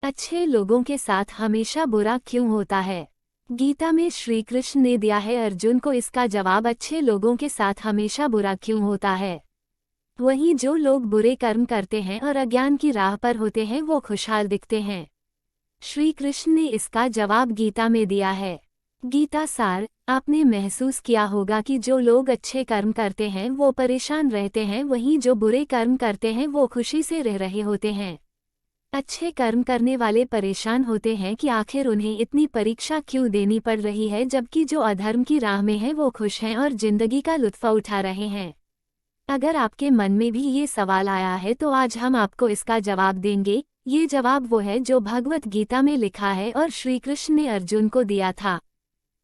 अच्छे लोगों के साथ हमेशा बुरा क्यों होता है? गीता में श्री कृष्ण ने दिया है अर्जुन को इसका जवाब, अच्छे लोगों के साथ हमेशा बुरा क्यों होता है। वहीं जो लोग बुरे कर्म करते हैं और अज्ञान की राह पर होते हैं वो खुशहाल दिखते हैं। श्री कृष्ण ने इसका जवाब गीता में दिया है। गीता सार, आपने महसूस किया होगा कि जो लोग अच्छे कर्म करते हैं वो परेशान रहते हैं, वहीं जो बुरे कर्म करते हैं वो खुशी से रह रहे होते हैं। अच्छे कर्म करने वाले परेशान होते हैं कि आखिर उन्हें इतनी परीक्षा क्यों देनी पड़ रही है, जबकि जो अधर्म की राह में हैं वो खुश हैं और जिंदगी का लुत्फ उठा रहे हैं। अगर आपके मन में भी ये सवाल आया है तो आज हम आपको इसका जवाब देंगे। ये जवाब वो है जो भगवत गीता में लिखा है और श्री कृष्ण ने अर्जुन को दिया था।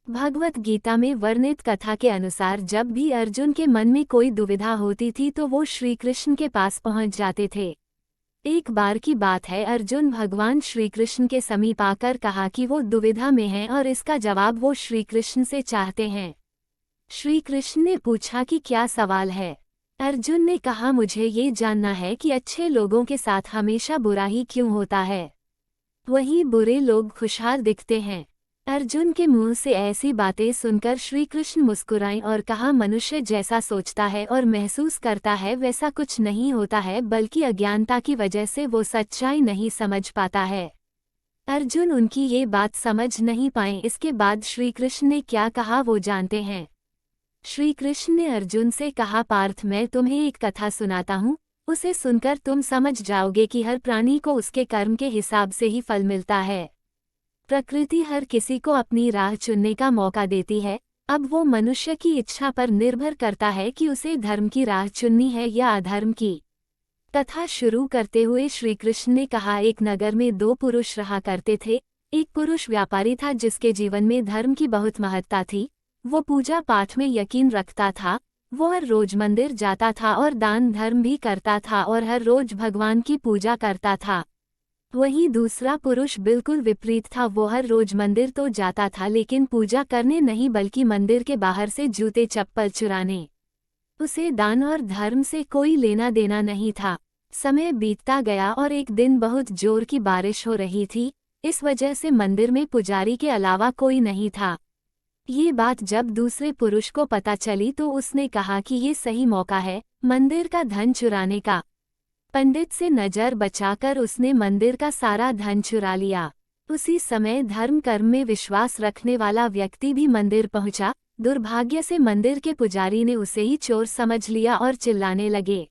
भगवत गीता में वर्णित कथा के अनुसार जब भी अर्जुन के मन में कोई दुविधा होती थी तो वो श्री कृष्ण के पास पहुंच जाते थे। एक बार की बात है, अर्जुन भगवान श्री कृष्ण के समीप आकर कहा कि वो दुविधा में हैं और इसका जवाब वो श्री कृष्ण से चाहते हैं। श्री कृष्ण ने पूछा कि क्या सवाल है। अर्जुन ने कहा, मुझे ये जानना है कि अच्छे लोगों के साथ हमेशा बुरा ही क्यों होता है, वहीं बुरे लोग खुशहाल दिखते हैं। अर्जुन के मुंह से ऐसी बातें सुनकर श्री कृष्ण मुस्कुराए और कहा, मनुष्य जैसा सोचता है और महसूस करता है वैसा कुछ नहीं होता है, बल्कि अज्ञानता की वजह से वो सच्चाई नहीं समझ पाता है। अर्जुन उनकी ये बात समझ नहीं पाए। इसके बाद श्री कृष्ण ने क्या कहा वो जानते हैं। श्री कृष्ण ने अर्जुन से कहा, पार्थ, मैं तुम्हें एक कथा सुनाता हूँ, उसे सुनकर तुम समझ जाओगे कि हर प्राणी को उसके कर्म के हिसाब से ही फल मिलता है। प्रकृति हर किसी को अपनी राह चुनने का मौका देती है। अब वो मनुष्य की इच्छा पर निर्भर करता है कि उसे धर्म की राह चुननी है या अधर्म की। कथा शुरू करते हुए श्री कृष्ण ने कहा, एक नगर में दो पुरुष रहा करते थे। एक पुरुष व्यापारी था जिसके जीवन में धर्म की बहुत महत्ता थी। वो पूजा पाठ में यकीन रखता था। वो हर रोज मंदिर जाता था और दान धर्म भी करता था और हर रोज भगवान की पूजा करता था। वहीं दूसरा पुरुष बिल्कुल विपरीत था। वो हर रोज मंदिर तो जाता था लेकिन पूजा करने नहीं, बल्कि मंदिर के बाहर से जूते चप्पल चुराने। उसे दान और धर्म से कोई लेना देना नहीं था। समय बीतता गया और एक दिन बहुत जोर की बारिश हो रही थी। इस वजह से मंदिर में पुजारी के अलावा कोई नहीं था। ये बात जब दूसरे पुरुष को पता चली तो उसने कहा कि ये सही मौका है मंदिर का धन चुराने का। पंडित से नजर बचाकर उसने मंदिर का सारा धन चुरा लिया। उसी समय धर्म कर्म में विश्वास रखने वाला व्यक्ति भी मंदिर पहुंचा। दुर्भाग्य से मंदिर के पुजारी ने उसे ही चोर समझ लिया और चिल्लाने लगे।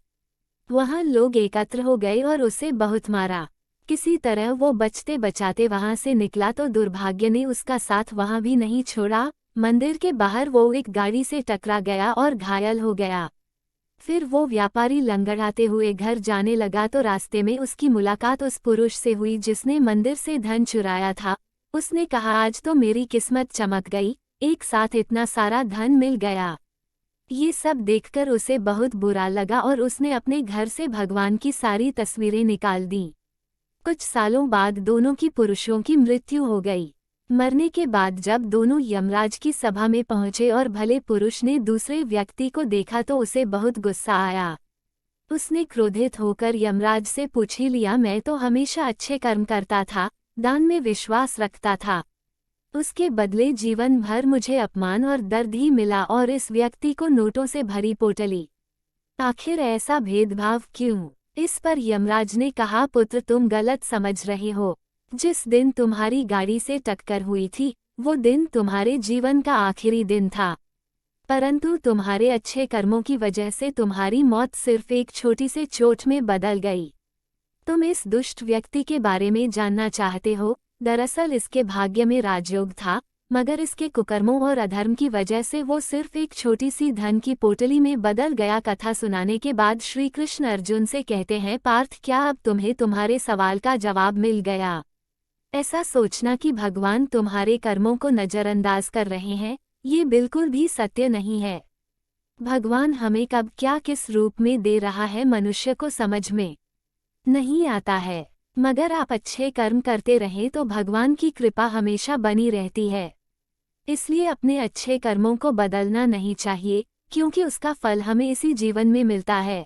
वहां लोग एकत्र हो गए और उसे बहुत मारा। किसी तरह वो बचते बचाते वहां से निकला तो दुर्भाग्य ने उसका साथ वहां भी नहीं छोड़ा। मंदिर के बाहर वो एक गाड़ी से टकरा गया और घायल हो गया। फिर वो व्यापारी लंगड़ाते हुए घर जाने लगा तो रास्ते में उसकी मुलाकात उस पुरुष से हुई जिसने मंदिर से धन चुराया था। उसने कहा, आज तो मेरी किस्मत चमक गई, एक साथ इतना सारा धन मिल गया। ये सब देखकर उसे बहुत बुरा लगा और उसने अपने घर से भगवान की सारी तस्वीरें निकाल दीं। कुछ सालों बाद दोनों की पुरुषों की मृत्यु हो गई। मरने के बाद जब दोनों यमराज की सभा में पहुंचे और भले पुरुष ने दूसरे व्यक्ति को देखा तो उसे बहुत गुस्सा आया। उसने क्रोधित होकर यमराज से पूछ ही लिया, मैं तो हमेशा अच्छे कर्म करता था, दान में विश्वास रखता था, उसके बदले जीवन भर मुझे अपमान और दर्द ही मिला और इस व्यक्ति को नोटों से भरी पोटली। आखिर ऐसा भेदभाव क्यों? इस पर यमराज ने कहा, पुत्र, तुम गलत समझ रहे हो। जिस दिन तुम्हारी गाड़ी से टक्कर हुई थी वो दिन तुम्हारे जीवन का आखिरी दिन था, परंतु तुम्हारे अच्छे कर्मों की वजह से तुम्हारी मौत सिर्फ एक छोटी सी चोट में बदल गई। तुम इस दुष्ट व्यक्ति के बारे में जानना चाहते हो? दरअसल इसके भाग्य में राजयोग था, मगर इसके कुकर्मों और अधर्म की वजह से वो सिर्फ एक छोटी सी धन की पोटली में बदल गया। कथा सुनाने के बाद श्री कृष्ण अर्जुन से कहते हैं, पार्थ, क्या अब तुम्हें तुम्हारे सवाल का जवाब मिल गया? ऐसा सोचना कि भगवान तुम्हारे कर्मों को नजरअंदाज कर रहे हैं, ये बिल्कुल भी सत्य नहीं है। भगवान हमें कब क्या किस रूप में दे रहा है मनुष्य को समझ में नहीं आता है, मगर आप अच्छे कर्म करते रहें तो भगवान की कृपा हमेशा बनी रहती है। इसलिए अपने अच्छे कर्मों को बदलना नहीं चाहिए, क्योंकि उसका फल हमें इसी जीवन में मिलता है।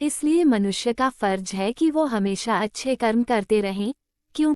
इसलिए मनुष्य का फर्ज है कि वो हमेशा अच्छे कर्म करते रहें,